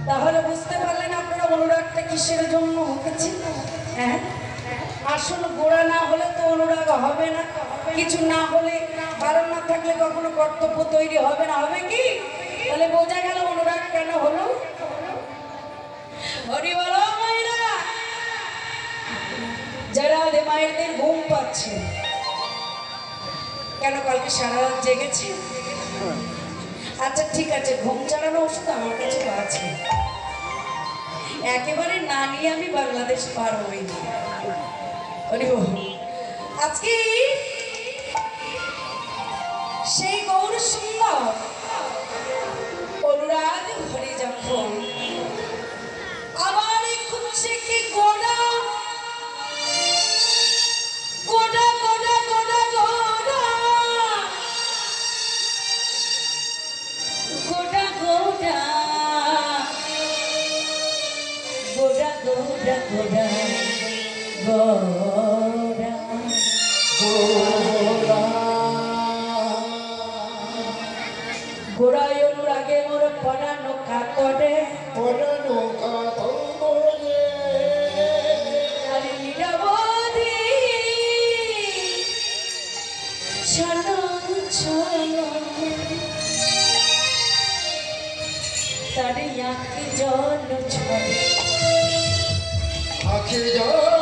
তাহলে বুঝতে পারলেন আপনারা অনুরাগটা কিসের জন্য হয়েছে। হ্যাঁ, আসল গোড়া না হলে তো অনুরাগ হবে না, কিছু না হলে কারণ না থাকলে কখনো কর্তব্য তৈরি হবে না, হবে কি? তাহলে বোঝা গেল অনুরাগ কেন হলো। হরি বলো মায়েরা, যারা মায়েদের ঘুম পাচ্ছে কেন, কালকে সারা রাত জেগেছে? আচ্ছা ঠিক আছে, ঘুম চালানো ওষুধ আমার কাছে আছে, একেবারে না নিয়ে আমি বাংলাদেশ পার হইনি। আজকে সেই গৌর সুন্দর অনুরাগ ভরে যখন আমার খুঁজছে কি গোড়া গোড়া গোড়া গোড়া গোড়া গোড়া গোড়া গোড়া গোড়া গোড়া গোড়া গোড়া গোড়ায় অনুরাগে মোর পড়ানো কাতরে পড়ানো কাতরে আরে নিরবধি চলো চলো তারে আঁখি জল ছড়ে আখি জল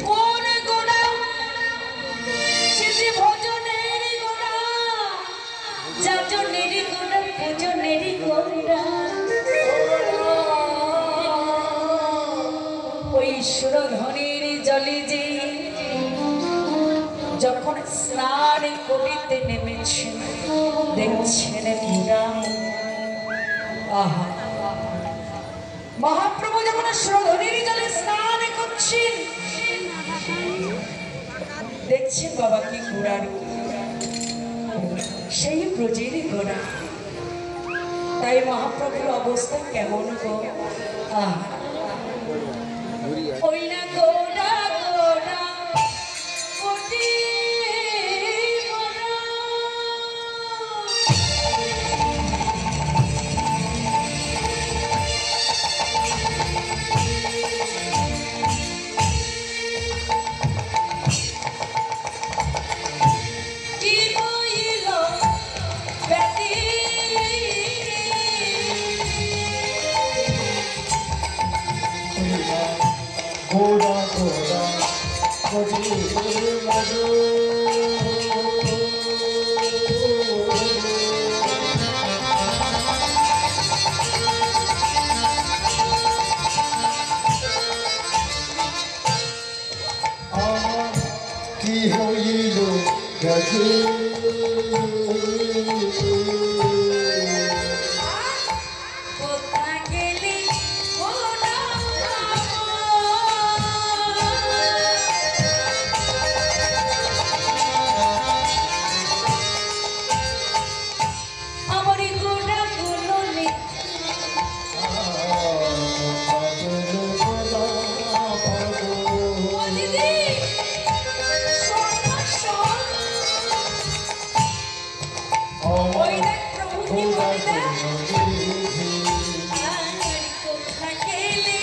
কোন গোড়া সেটি ভজনের গোড়া যাজনের গোড়া ভজনের গোড়া ওই সুরধনের জলে যে যখন স্নান করিতে নেমেছেন দেখছেন পুরা আহা মহাপ্রভু যখন সুরধনের জলে স্নান করছেন দেখছেন বাবা কি গোড়ার সেই ব্রজের গোড়া, তাই মহাপ্রভুর অবস্থা কেমন গো, আহা ওই না গোড়া গোড়া কোটি মোরা কি বইল বেটি গোড়া গোড়া কজি মধু আমার কি হইল গেছে কোথা গেলি গোড়া আমার গোড়া গুলো নেই ও দিদি শোন না শোন ওই দেখ প্রভু কি বলে আর কোথা গেলি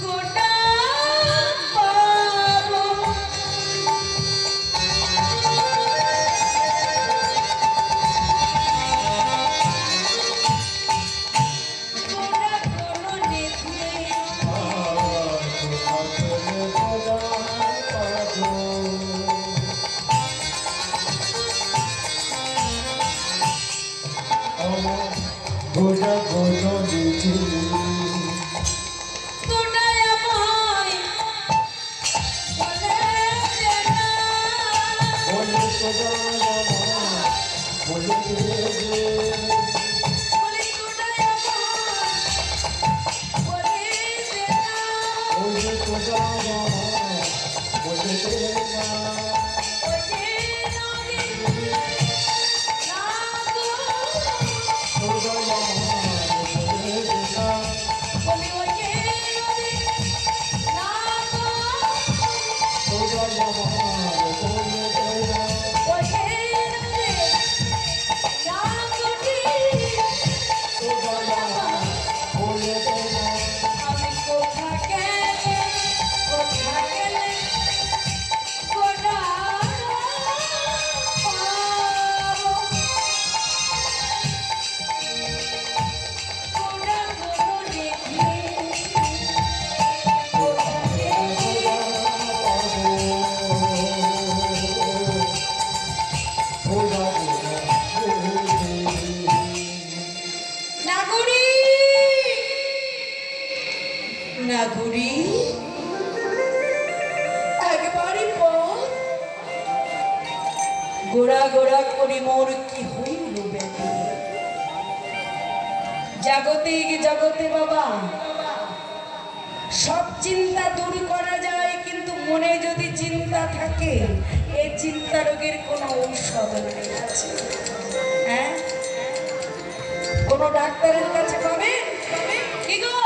গোটা পাবো গোটা কোনো নিধি গোড়া গোড়া নিচে গোটায় আমায় বলে দে না বলে সোজা বলে বলি গোটায় আমায় বলে দে না বলে সোজা বলে ওই যে নদী না গো নাগরী একবারই পর গোড়া গোড়া করি মোর কি হইল ব্যাধি জাগতিক জগতে বাবা সব চিন্তা দূর করা যায়, কিন্তু মনে যদি চিন্তা থাকে এই চিন্তা রোগের কোনো ঔষধ নেই আছে। হ্যাঁ, কোনো ডাক্তারের কাছে পাবেন কি গো?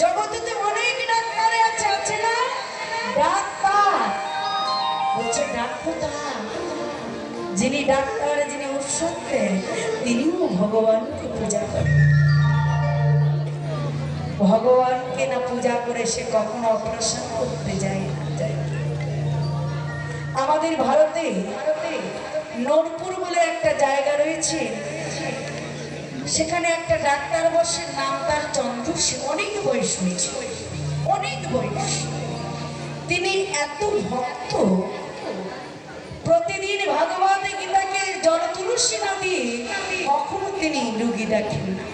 জগতে অনেক ডাক্তার আছে, আছে না? ডাক্তার হচ্ছে ডাক্তার, যিনি ডাক্তার, যিনি ঔষধ দেন, তিনিও ভগবানকে পূজা করেন। ভগবানকে না পূজা করে সে কখনো অপারেশন করতে যায় না। আমাদের ভারতে নোরপুর বলে একটা জায়গা রয়েছে, সেখানে একটা ডাক্তার বসে, নাম তার চন্দ্র। সে অনেক বয়স হয়েছে, অনেক বয়স। তিনি এত ভক্ত, প্রতিদিন ভগবত গীতাকে জল তুলসী না দিয়ে কখনো তিনি রোগী দেখেন না।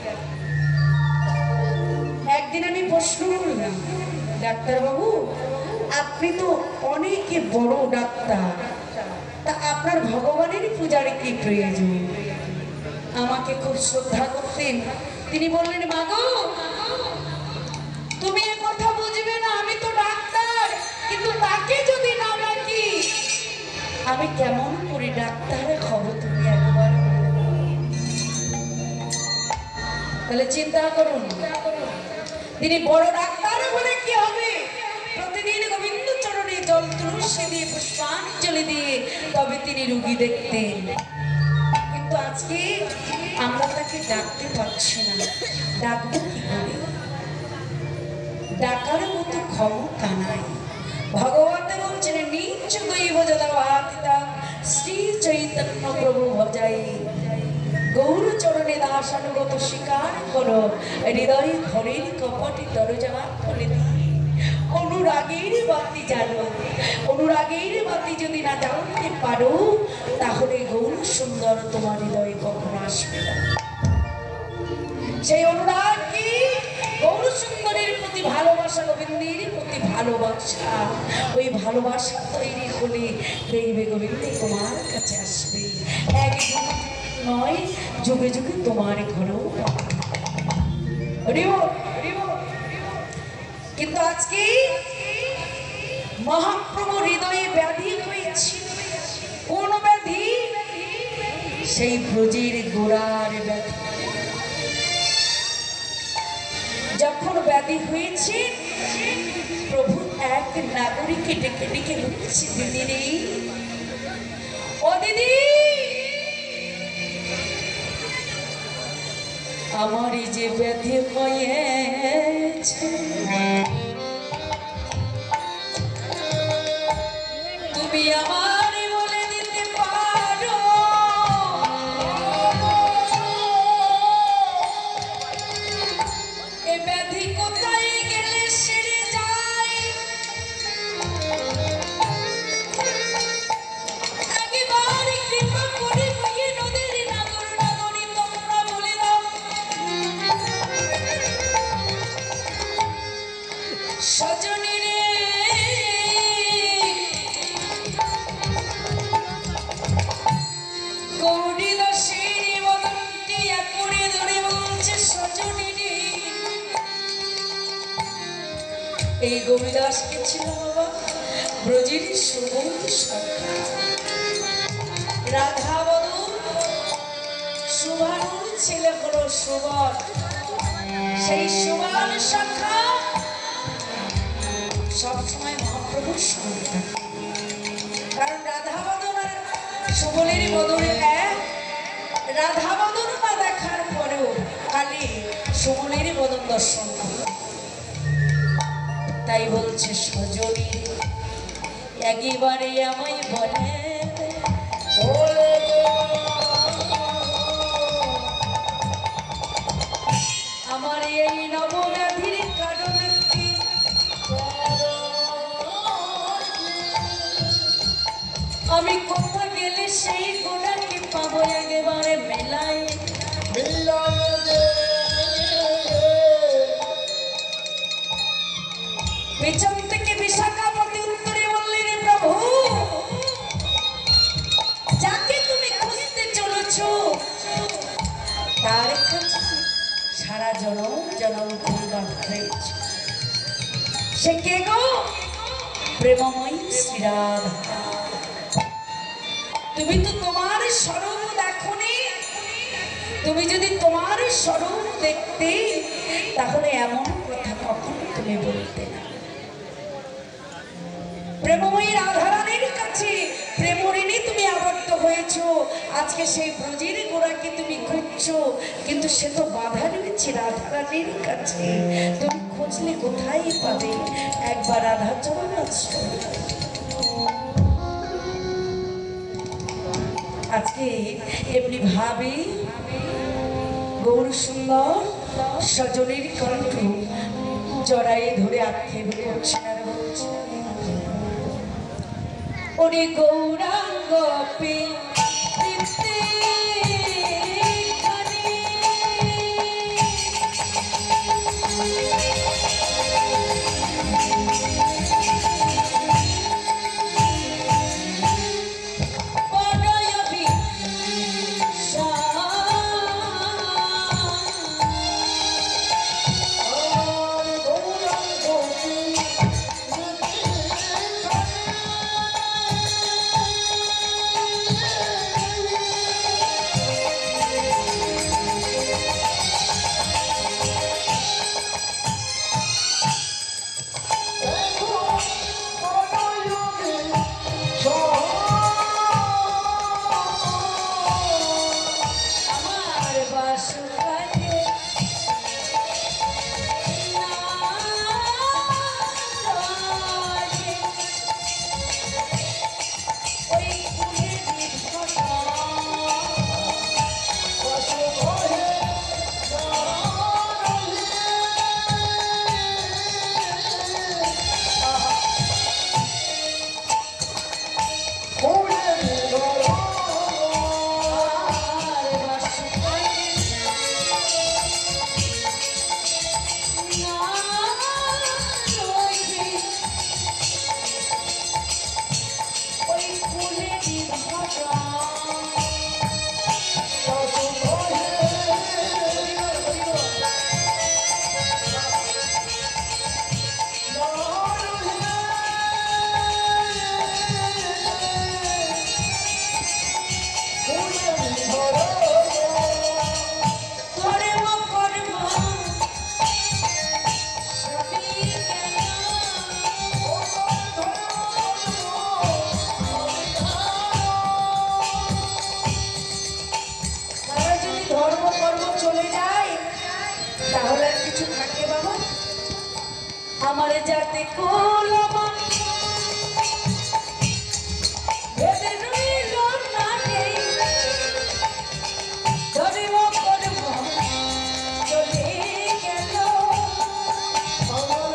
একদিন আমি প্রশ্ন করলাম, ডাক্তারবাবু আপনি তো অনেক বড় ডাক্তার, তা আপনার ভগবানের পূজার কি প্রয়োজন? আমাকে খুব শ্রদ্ধা করতেন। তিনি বললেন, মাগো তুমি এ কথা বুঝবে না, আমি তো ডাক্তার, কিন্তু তাকে যদি না ডাকি আমি কেমন করে ডাক্তারের খবর তুমি একবার তাহলে চিন্তা করুন। তিনি বড় ডাক্তার বলে কি হবে? প্রতিদিন গোবিন্দ চরণে জল তুলসী দিয়ে পুষ্পাঞ্জলি দিয়ে তবে তিনি রোগী দেখতেন। কিন্তু আজকে আমরা তাকে ডাকতে পারছি না, ডাকবো কি করে? ডাকার মতো ক্ষমতা নাই। ভগবত বলছেন, নিচ দৈব যদাবাতিতা শ্রী চৈতন্য প্রভু ভজাই, গৌর চরণে দাসানুগত স্বীকার করো, হৃদয় ঘরের কপটি দরজা খুলে দিয়ে অনুরাগের বাতি জ্বালো। অনুরাগের বাতি যদি না জ্বালতে পারো তাহলে গৌর সুন্দর তোমার হৃদয়ে কখনো আসবে না। সেই অনুরাগ কি? গৌর সুন্দরের প্রতি ভালোবাসা, গোবিন্দের প্রতি ভালোবাসা। ওই ভালোবাসা তৈরি হলে দেখবে গোবিন্দ তোমার কাছে আসবে। এক নয়, যুগে যুগে তোমার ঘরেও। কিন্তু আজকে মহাপ্রভু হৃদয়ে ব্যাধি হয়েছে। কোন ব্যাধি? সেই ব্রজের গোড়ার ব্যাধি। যখন ব্যাধি হয়েছে, প্রভু এক নাগরিককে ডেকে ডেকে বলছে, দিদি রে, ও দিদি, আমার এই যে ব্যাধি হয়েছে তুমি আমার বলে দিতে পারো? এ ব্যাধি কোথায় গেলে সেরে যায়? একবার কৃপা করে হয়ে নদীর নাগর নাগরী তোমরা বলে দাও, সজনী রে, গৌরী দাসের বদনটি করে ধরে বলছে, সজনী রে। এই গোবিদাসকে ছিল বাবা ব্রজের সুবন্ধু সখা, রাধা বধূ সুভানুর ছেলে হলো সুবল। সেই সুবল সখা সবসময় মহাপ্রভুর সঙ্গে থাকে, কারণ রাধা বদন আর সুবলের বদনে এক। রাধা বদন না দেখার পরেও খালি সুবলের বদন দর্শন করে। তাই বলছে, সজনী একেবারে আমায় বলে আমার এই নবব্যাধির কারণ কি? আমি কোথা গেলে সেই গোড়াকে পাবো একেবারে মেলায়? সে কে গো? প্রেমময়ী শ্রীরাধা। তুমি তো তোমার স্বরূপ দেখোনি। তুমি যদি তোমার স্বরূপ দেখতে তাহলে এমন কথা কখনো তুমি বলতে না। প্রেমময়ী রাধারানীর কাছে প্রেমরিণী তুমি আবদ্ধ হয়েছো। আজকে সেই ব্রজের গোড়াকে তুমি খুঁজছো, কিন্তু সে তো বাধা রয়েছে রাধারানীর কাছে। তুমি খুঁজলে কোথায় পাবে? একবার রাধা চরণ আশ্রয়। আজকে এমনি ভাবে গৌর সুন্দর সজনের কণ্ঠ জড়াই ধরে আক্ষেপ করছে আর বলছে, ওরে গৌরাঙ্গ আমারে যাতে কোলমা বেদে রইল না নেই ধরিব করব চলে গেল আমার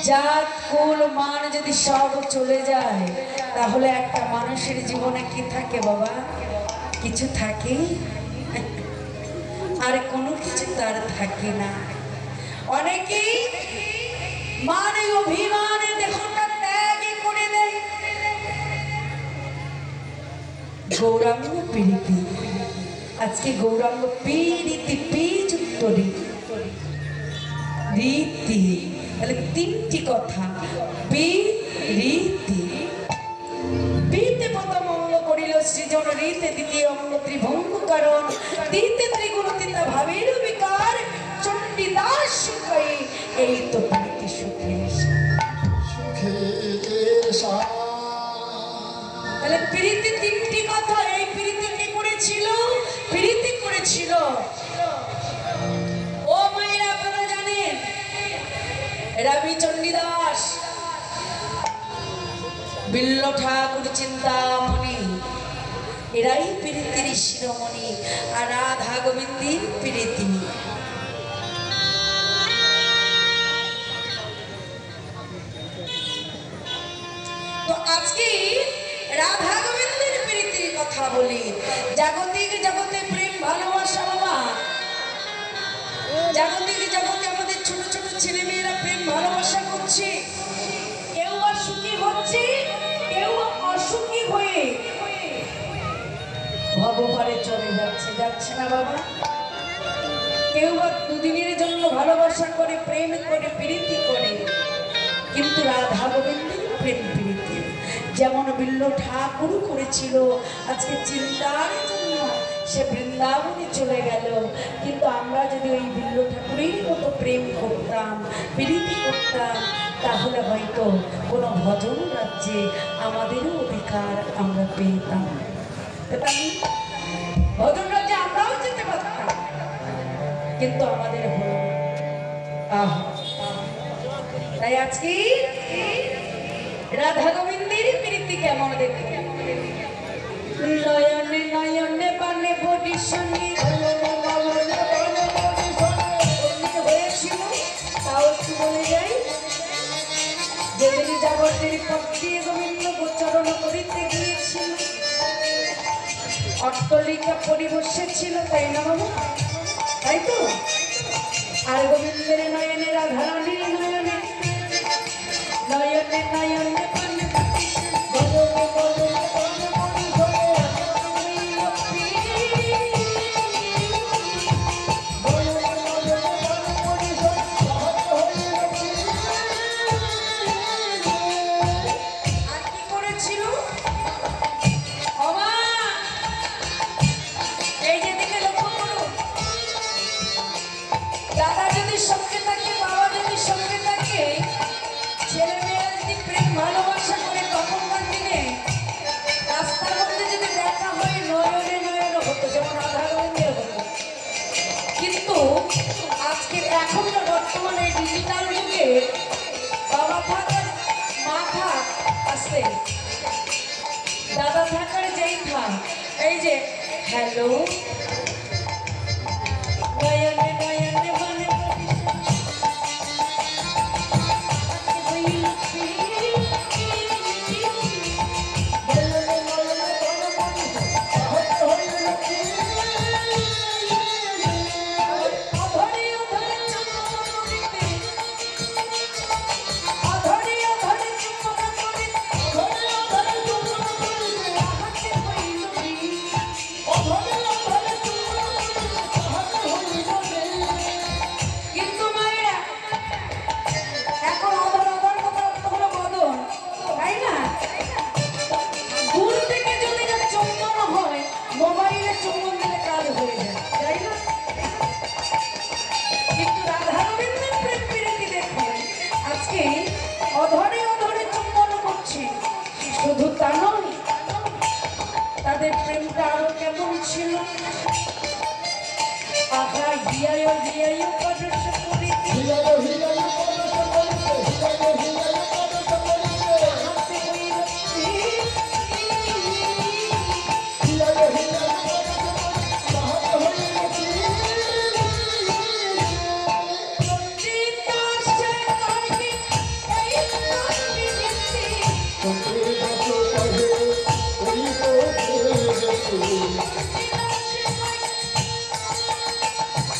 জাত কুল মান যদি সব চলে যায় তাহলে একটা মানুষের জীবনে কি থাকে বাবা? কিছু থাকে? আর কোনো কিছু তার থাকে না। অনেকেই মানে অভিমানে দেহটা ত্যাগ করে দেয়। গৌরাঙ্গ পীড়িতি, আজকে গৌরাঙ্গ পীড়িতি পীযুক্ত রীতি, তাহলে তিনটি কথা। রীতি পীতে প্রথম অঙ্গ করিল সৃজন, রীতে দ্বিতীয় অঙ্গ ত্রিভঙ্গ কারণ, তিতে ত্রিগুণতিতা ভাবের বিকার, চণ্ডীদাস সুখাই এই তো পীড়িতি সুখে সুখে রবি চণ্ডীদাস, বিল্ল ঠাকুর চিন্তামণি, এরাই প্রীতির শিরোমণি, আর রাধা গোবিন্দের প্রীতি। তো আজকে রাধা গোবিন্দের প্রীতির কথা বলি। জাগতিক জগতে প্রেম ভালোবাসা বাবা, জাগতিক জগতে আমাদের ছোট ছোট ছেলে মেয়েরা প্রেম ভালোবাসা করছে, কেউ আর সুখী হচ্ছে, কেউ অসুখী হয়ে ভবপারে চলে যাচ্ছে, যাচ্ছে না বাবা? কেউ বা দুদিনের জন্য ভালোবাসা করে, প্রেম করে, প্রীতি করে, কিন্তু রাধা গোবিন্দের প্রেম প্রীতি যেমন বিল্ল ঠাকুর করেছিল, আজকে চিন্তার জন্য সে বৃন্দাবনে চলে গেল। কিন্তু আমরা যদি ওই বিল্ল ঠাকুরের মতো প্রেম করতাম, প্রীতি করতাম, তাহলে হয়তো কোনো ভজন রাজ্যে আমাদেরও অধিকার আমরা পেতাম। ভজন রাজ্যে আমরাও যেতে পারতাম, কিন্তু আমাদের হলো আহা। তাই আজকে রাধা গোবিন্দের প্রীতি কেমন দেখে, নয়নে নয়নে বানে বডি শুনি হয়েছিল, তাও একটু বলে যাই। যেদিন জগতের পক্ষে গোবিন্দ গোচরণ করিতে গিয়েছিল, অট্টলিকা পরিবসেছিল, তাই না বাবু? তাই তো। আর গোবিন্দের নয়নে রাধা রানীর নয়নে, নয়নে নয়নে পানে বর্তমানে ডিজিটাল যুগে বাবা থাকার মা থাক আসতে, দাদা থাকার যেই থাক, এই যে হ্যালো নয়নে নয়নে মানে অধরে অধরে চুম্বন করছে। শুধু তা নয়, তাদের প্রেমটা আরো কেমন ছিল, আহা হিয়ায় হিয়ায় পরশ করিতে,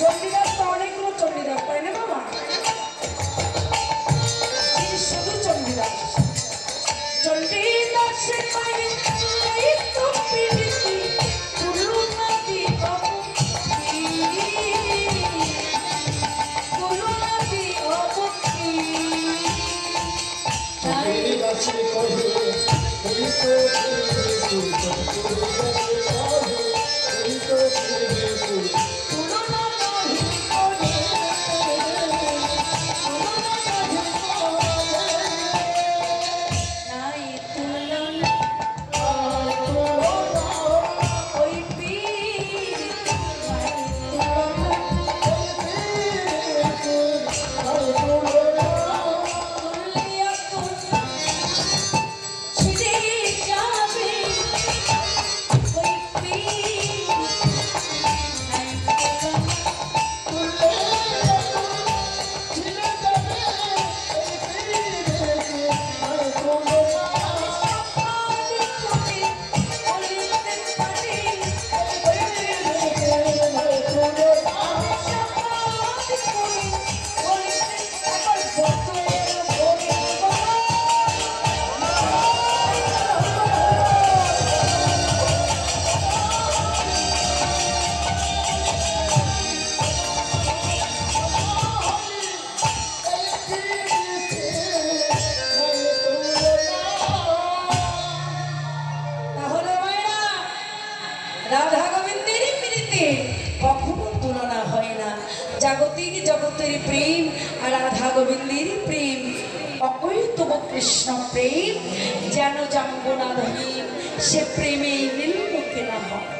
চণ্ডীদাস তো অনেকগুলো চণ্ডীদাস, তাই না বাবা? শুধু চণ্ডীদাস, চণ্ডীদাসের পায়ে এই তো প্রীতি তুলনাতি অবকি, তুলনাতি অবকি। চণ্ডীদাসের কহে এই তো জাগতিক জগতের প্রেম আর রাধা গোবিন্দের প্রেম, অকৈতব কৃষ্ণ প্রেম যেন জাম্বনাধীন, সে প্রেমে নীলমুখে না হয়।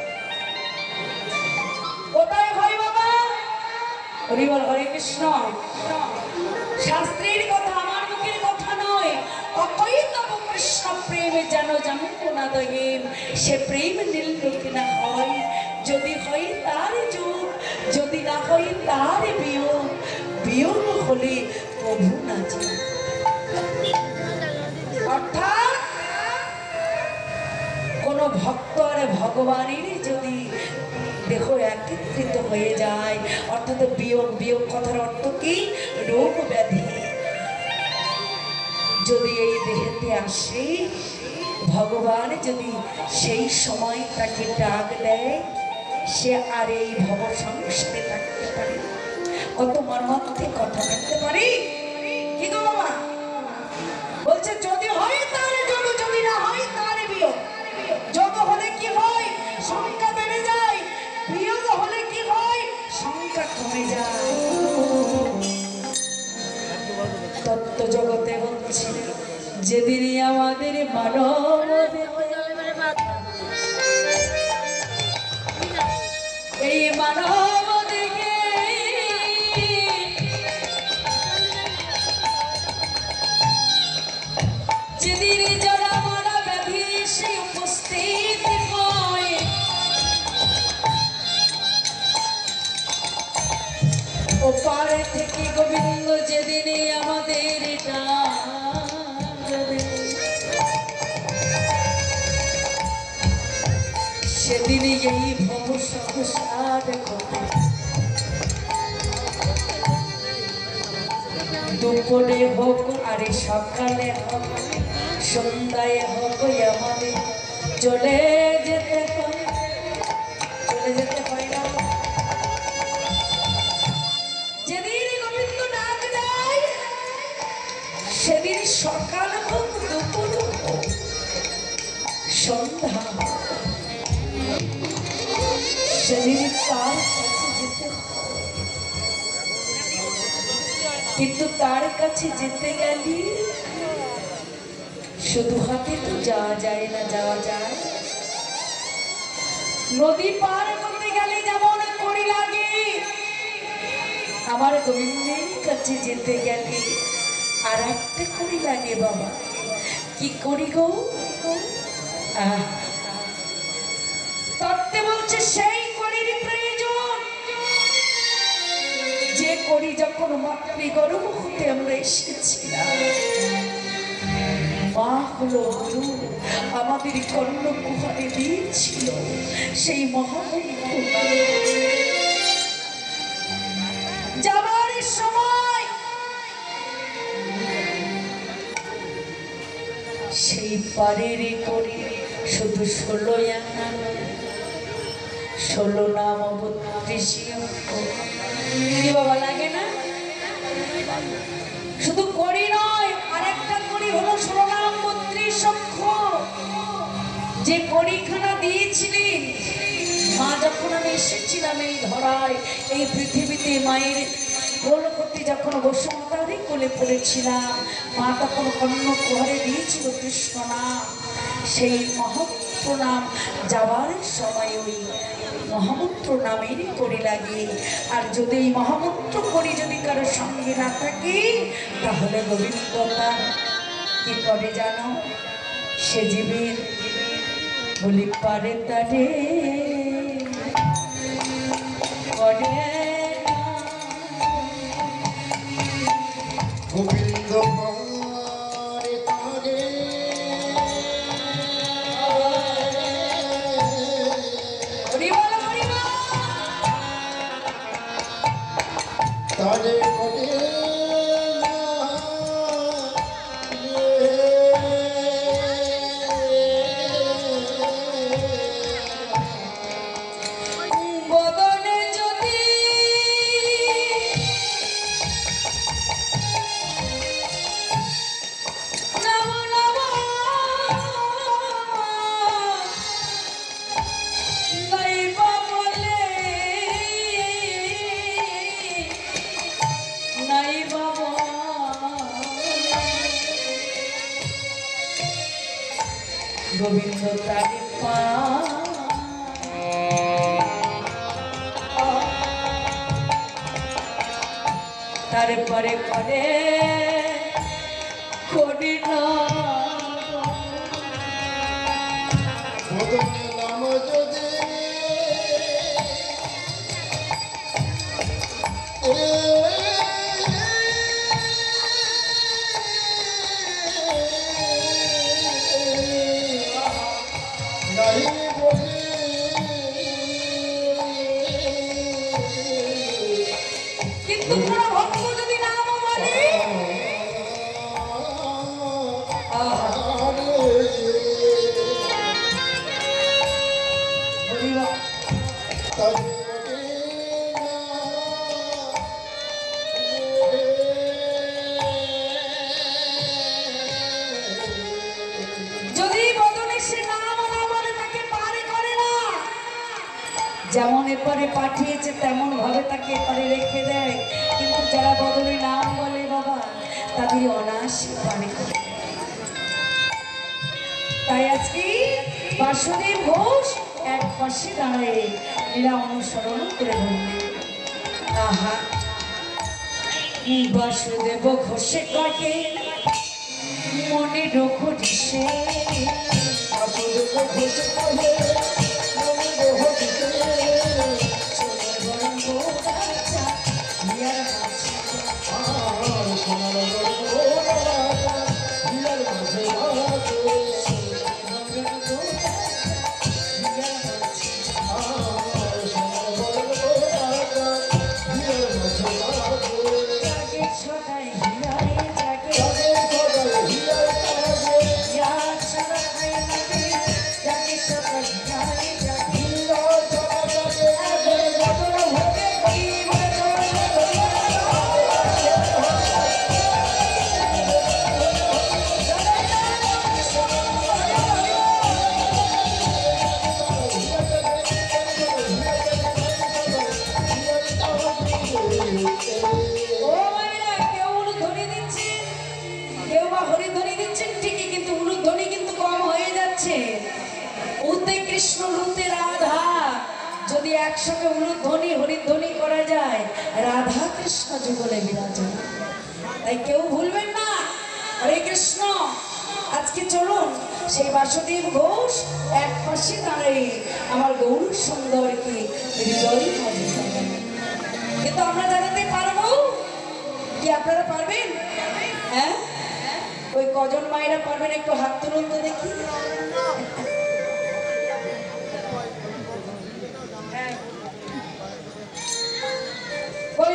কোথায় হয় বাবা? হরি বল, হরে কৃষ্ণ। শাস্ত্রের কথা, আমার মুখের কথা নয়। অকৈতব কৃষ্ণ প্রেমে যেন জাম্বনাধীন, সে প্রেম নীলমুখে না হয়। যদি হয় তার যোগ, যদি না হয় তার বিয়োগ, বিয়োগ হলে প্রভু না যায়। অর্থাৎ কোন ভক্ত আর ভগবানের যদি দেহ একত্রিত হয়ে যায়, অর্থাৎ বিয়োগ, বিয়োগ কথার অর্থ কি? রোগ ব্যাধি যদি এই দেহেতে আসে, ভগবান যদি সেই সময় তাকে ডাক দেয়, সে আর এই ভব সংসারে থাকতে পারে। কত মর্মান্তিক কথা থাকতে পারে। কি গো মামা বলছে, যদি হয় তার যোগ, যদি না হয় তার বিয়োগ। যোগ হলে কি হয়? সংখ্যা বেড়ে যায়। বিয়োগ হলে কি হয়? সংখ্যা কমে যায়। তত্ত্ব জগতে বলছে, যেদিনই আমাদের মানব এই মানব দেখে যেদিন যারা মারা ব্যাধি সে উপস্থিত হয়, ওপার থেকে গোবিন্দ যেদিনে আমাদের সেদিনই এই ভব সংসার ঘটে। দুপুরে হোক আর সকালে হোক, সন্ধ্যায় হোক, আমাদের চলে যেতে হয়, চলে যেতে হয় না। যেদিন গোবিন্দ ডাক দেয়, সেদিন সকাল হোক, দুপুর হোক, সন্ধ্যা হোক, সেদিন তার কাছে যেতে হয়। কিন্তু তার কাছে যেতে গেলে শুধু হাতে তো যাওয়া যায় না, যাওয়া যায়। নদী পার করতে গেলে যেমন কড়ি লাগে, আমার গোবিন্দের কাছে যেতে গেলে আর একটা কড়ি লাগে বাবা। কি করি গো? তত্ত্বে বলছে সেই কড়ির প্রয়োজন, যে কড়ি যখন মাতৃ গর্ভ হতে আমরা এসেছিলাম, মা হলো গুরু আমাদের কর্ণ কুহারে দিয়েছিল সেই মহামন্ত্র। যাবার সময় সেই পারের করি শুধু 16 আনা, 16 নাম 32 অঙ্ক। কি বাবা লাগে না? শুধু করি নয়, আরেকটা করি হলো 16 নাম 32 অক্ষর। যে কড়িখানা দিয়েছিলেন মা যখন আমি এসেছিলাম এই ধরায়, এই পৃথিবীতে মায়ের কোল করতে যখন বসুমতারই কোলে পড়েছিলাম, মা তখন কর্ণ কুহারে দিয়েছিল কৃষ্ণ নাম। সেই মহামন্ত্র নাম যাওয়ার সময় ওই মহামন্ত্র নামেরই করি লাগে। আর যদি এই মহামন্ত্র করি যদি কারোর সঙ্গে না থাকে, তাহলে গোবিন্দ তার কি করে জানো? সে জীবের বলি পারে তারে করে গোবিন্দ পারে তারে, তারে করে বদনে যদি নব নব নাইবা বলে গোবিন্দ তারে তারপরে করে করি না বদনে নাম যদি নাই বলি কিন্তু কোনো ভক্ত যদি নাম বলে যদি বদনে সে নাম না বলে তাকে পারে করে না, যেমন এপারে পাঠিয়েছে তেমন ভাবে তাকে এপারে রেখে দেয়, কিন্তু যারা বদলে নাম বলে বাবা তাদের অনায়াসে পারে করে। তাই আজকে বাসুদেব ঘোষ এক পাশে দাঁড়ায় লীলা অনুসরণ করে বললেন, আহা বাসুদেব ঘোষে কহে মনে রোখ দিশে বাসুদেব ঘোষে কহে মনে রোখ দিশে সোনার রাজা হিয়ার মাঝে কৃষ্ণ লুতে রাধা যদি একসঙ্গে উলুধ্বনি হরিধ্বনি করা যায়, রাধা কৃষ্ণ যুগলে বিরাজন। তাই কেউ ভুলবেন না, হরে কৃষ্ণ। আজকে চলুন সেই বাসুদেব ঘোষ এক পাশে দাঁড়িয়ে আমার গৌর সুন্দরকে হৃদয় মাঝে জানাবেন। কিন্তু আমরা জানাতে পারবো কি? আপনারা পারবেন? হ্যাঁ, ওই কজন মায়েরা পারবেন? একটু হাত তুলুন তো দেখি।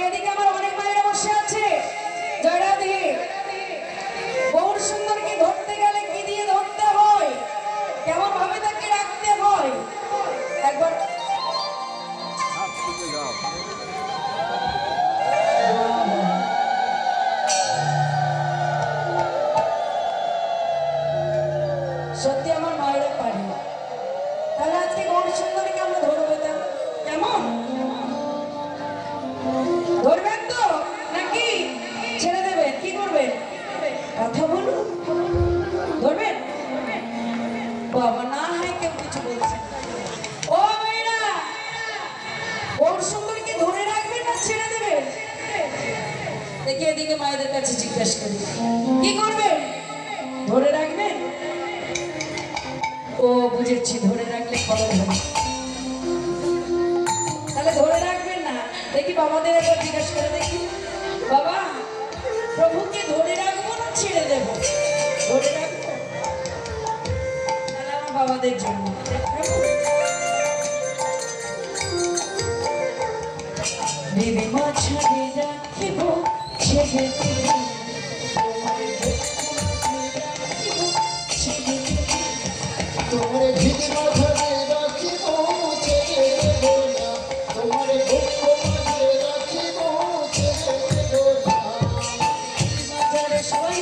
এদিকে আমার অনেক মায়েরা বসে আছে। জয়রাধে। গৌর সুন্দরকে ধরতে গেলে কি দিয়ে ধরতে হয়, কেমন ভাবে তাকে রাখতে হয় একবার সত্যি আমার মায়েরা পারে। তাহলে আজকে গৌর সুন্দরকে আমরা ধরবো, কেমন ধরবেন তো নাকি ছেড়ে দেবেন? কি করবেন? কথা বলুন। ধরবেন? বাবা না হয় কেউ কিছু বলছে। ও মেয়েরা, গৌর সুন্দরকে ধরে রাখবেন না ছেড়ে দেবেন? দেখি এদিকে মায়েদের কাছে জিজ্ঞাসা করি, কি করবেন? ধরে রাখবেন? ও বুঝেছি, ধরে রাখলে খবর হবে। তাহলে ধরে রাখবেন না। দেখি বাবাদের একবার জিজ্ঞাসা করে দেখি, বাবা প্রভুকে ধরে রাখবো না ছেড়ে দেবো? ধরে রাখবো। তাহলে আমার বাবাদের জন্য দিদি মা ছাড়ে রাখিব ছেড়ে দেব, তোমার ভিড় মাঝে রাখিব ছেড়ে দেব না, তোমার দুঃখ মাঝে রাখিব ছেড়ে দেব না। বাজারে সবাই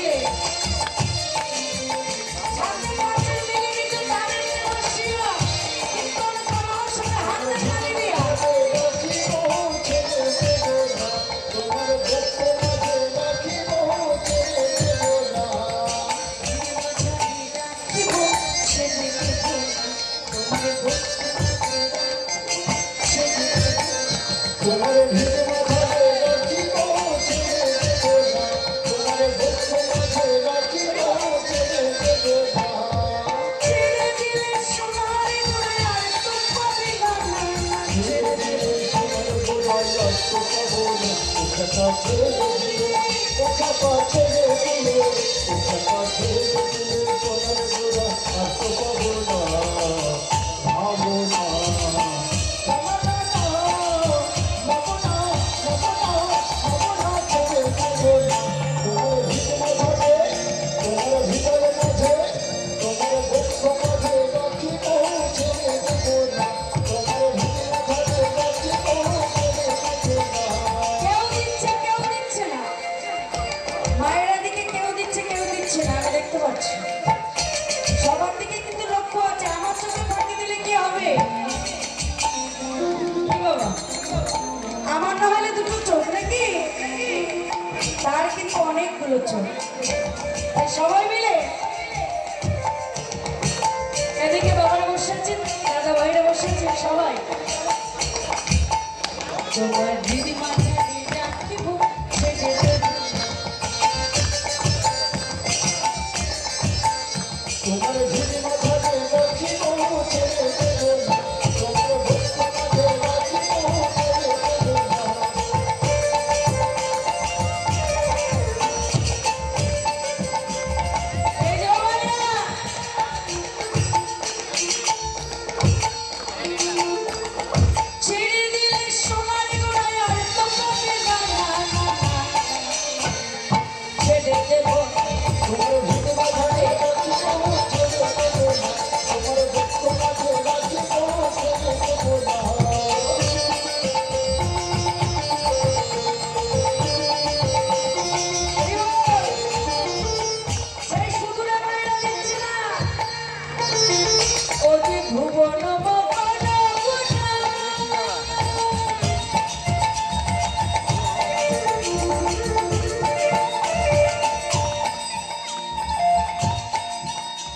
কেউ দিচ্ছে কেউ দিচ্ছে না, মায়েরা দিকে কেউ দিচ্ছে কেউ দিচ্ছে না, আমি দেখতে পাচ্ছি। সবার দিকে কিন্তু লক্ষ্য আছে, আমার চোখে ফাঁকি দিলে কি হবে? কি বাবা, আমার না হলে দুটো চোখ নাকি, তার কিন্তু অনেকগুলো চোখ। তাই সবাই মিলে এদিকে বাবারা বসে আছেন, দাদা ভাইরা বসে আছেন, সবাই তোমার দিদিমা রাখিব সেজে তোমার ঝিলি মাথাতে রাখিব ছেড়ে দেব না, তোমার বুক মাঝে রাখিব ছেড়ে দেব না। এই যে বাবারা, ছেড়ে দিলে সোনার গোড়ায় আর তো পাবে না, ছেড়ে দেব তোমার ঝিলি মাথাতে রাখিব ছেড়ে দেব না, তোমার বুক মাঝে রাখিব ছেড়ে দেব না। সেই সুদূরে মায়েরা দিচ্ছে না, ও যে ভুবন বন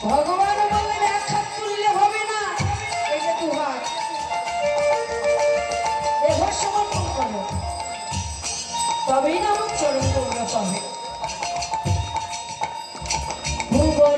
ভগবান বললেন এক হাত তুললে হবে না, এই যে দু হাত দেহ সমর্পণ করো, তবেই না আমার চরণ তোমরা পাবে। ভুবন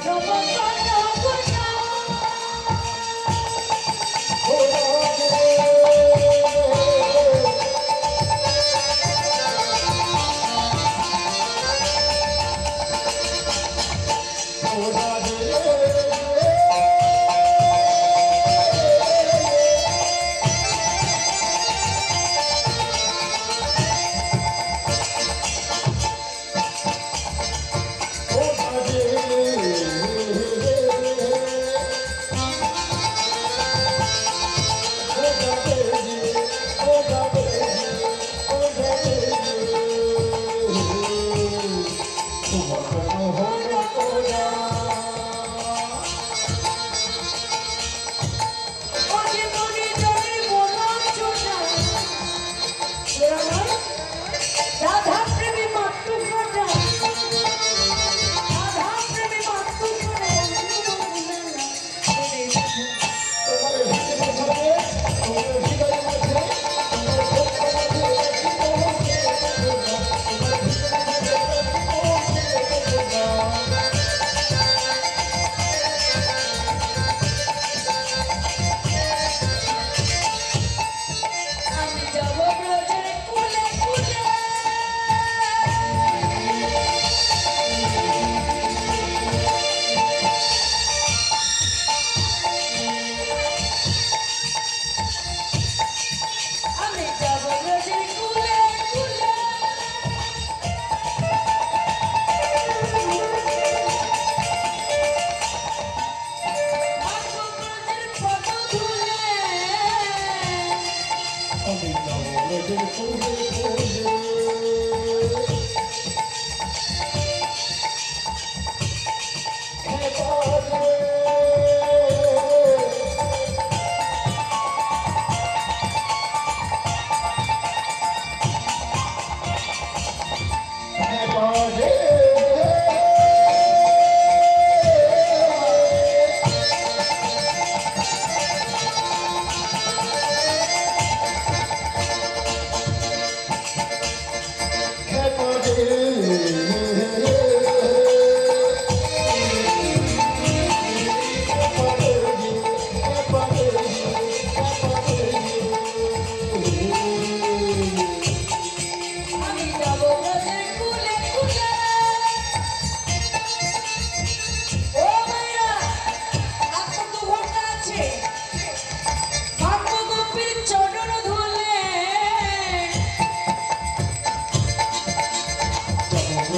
Oh,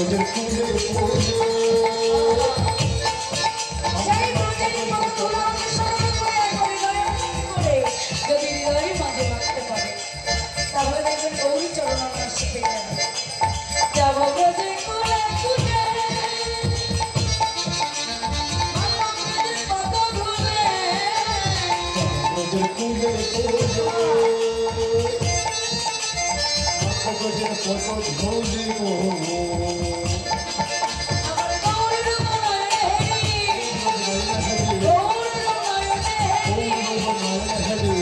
ব্রজের কুলে কুলে সেই ব্রজেরই মতো তোমাকে স্মরণ করে একবার হৃদয়ে করে যদি হৃদয়ের মাঝে রাখতে পারে তাহলে দেখবেন গৌরী চরণ আমরা শিখে যাবে। যাবো ব্রজের কুলে কুলে ব্রজের কুলে কুলে ব্রজের পদ ধরিব আমার গৌরীর মনে হেরি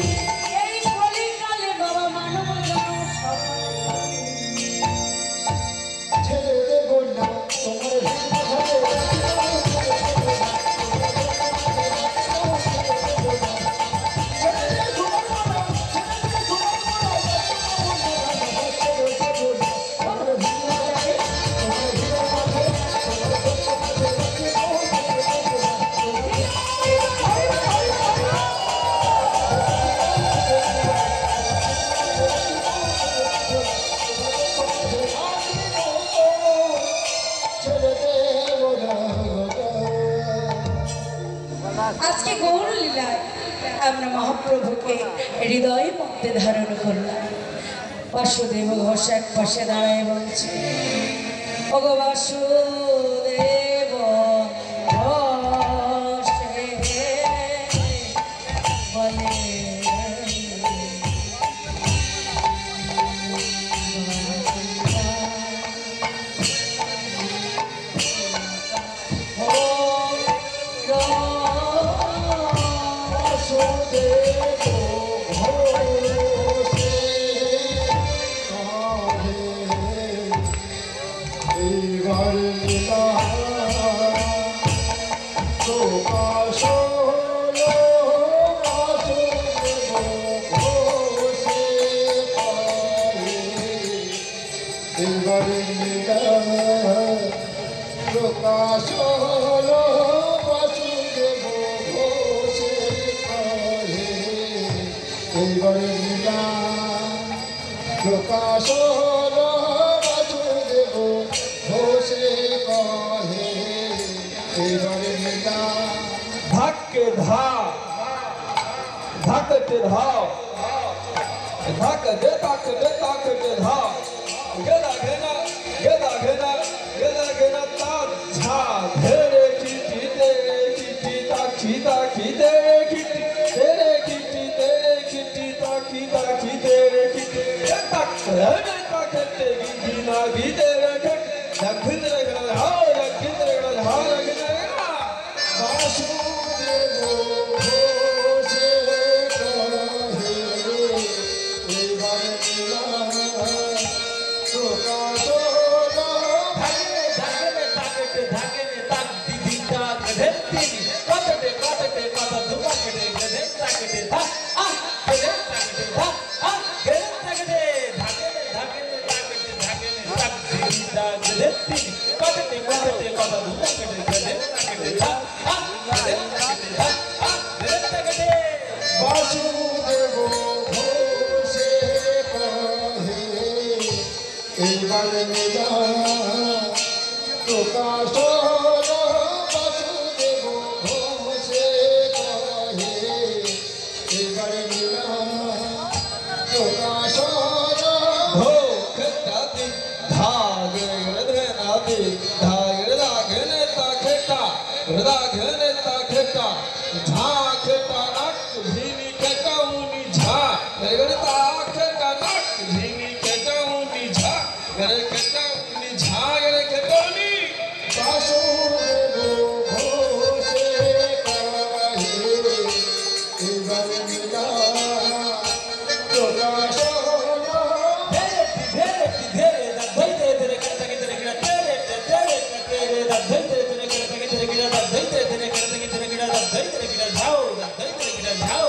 এই কলিকালে বাবা মানব জনম সবাই ছেড়ে দেব না তোমার আজকে গৌর লীলায় আমরা মহাপ্রভুকে হৃদয়ের মধ্যে ধারণ করলাম। বাসুদেব ঘোষ এক পাশে দাঁড়ায় বলছে, ওগো বাসুদেব ঘোষে বলে প্রকাশ হলো বাসুদেব ঘোষে কহে এইবারে লীলা প্রকাশ হলো বাসুদেব ঘোষে কহে এইবারে লীলা ধাক্কে ধা ধাক্কে ধাও ধাক্কে দে ধাক্কে দে ধাক্কে দে ধাও গেলা গেলা গেলা গেলা গেলা গেলা তা ঝা ধেরে কিটি তেরে কিটি তাকি তাকি তেরে কিটি তেরে কিটি তাকি তাকি তেরে কিটি তাক রে তাকে তে গিনা গিতেরে কিটি দক্ষিণে গেলা হাও দক্ষিণে গেলা হাও দক্ষিণে গেলা বাসুদেব ঘোষে কহে এইবারে লীলা প্রকাশ হলো বাসুদেব ঘোষে কহে এইবারে লীলা প্রকাশ হলো বাসুদেব ঘোষে কহে এইবারে লীলা প্রকাশ হলো বাসুদেব ঘোষে কহে এইবারে লীলা প্রকাশ হলো ধাও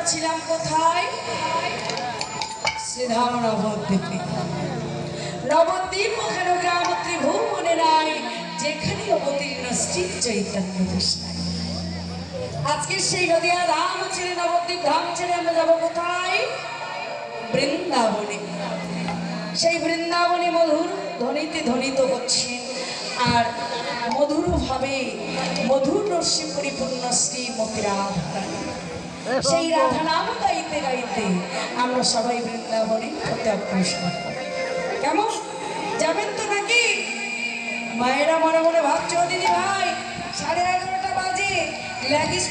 ছিলাম কোথায়? শ্রীধাম নবদ্বীপে। নবদ্বীপ ওখানে গ্রাম ত্রিভুবনে নাই, যেখানে অবতীর্ণ শ্রী চৈতন্য কৃষ্ণ। আজকে সেই নদিয়া ধাম ছেড়ে, নবদ্বীপ ধাম ছেড়ে আমরা যাবো কোথায়? বৃন্দাবনে। সেই বৃন্দাবনে মধুর ধ্বনিতে ধ্বনিত হচ্ছেন আর মধুরভাবে মধুর রসে পরিপূর্ণ শ্রীমতী রাধা। সেই রাধা নাম গাইতে গাইতে আমরা সবাই বৃন্দাবনে হতে অগ্রসর। কেমন যাবেন তো নাকি? মায়েরা মনে মনে ভাবছো দিদি ভাই 11:30 বাজে, লেগিস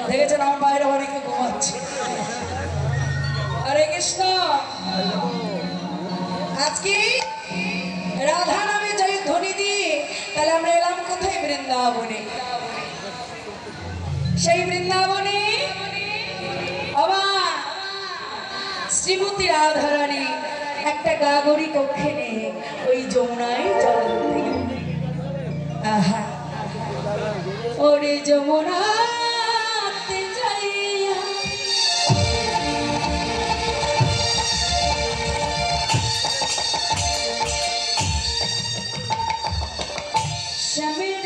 দেখেছেন আমার বাইরে অনেকে ঘুমাচ্ছে। হরে কৃষ্ণ। আজকে রাধা নামে জয় ধ্বনি দিয়ে তাহলে আমরা এলাম কোথায়? বৃন্দাবনে। সেই বৃন্দাবনে আবার শ্রীমতী রাধারানী একটা গাগরি কক্ষে নিয়ে ওই যমুনায় জল দিতে গেলেন। আহা ওরে যমুনা Shamir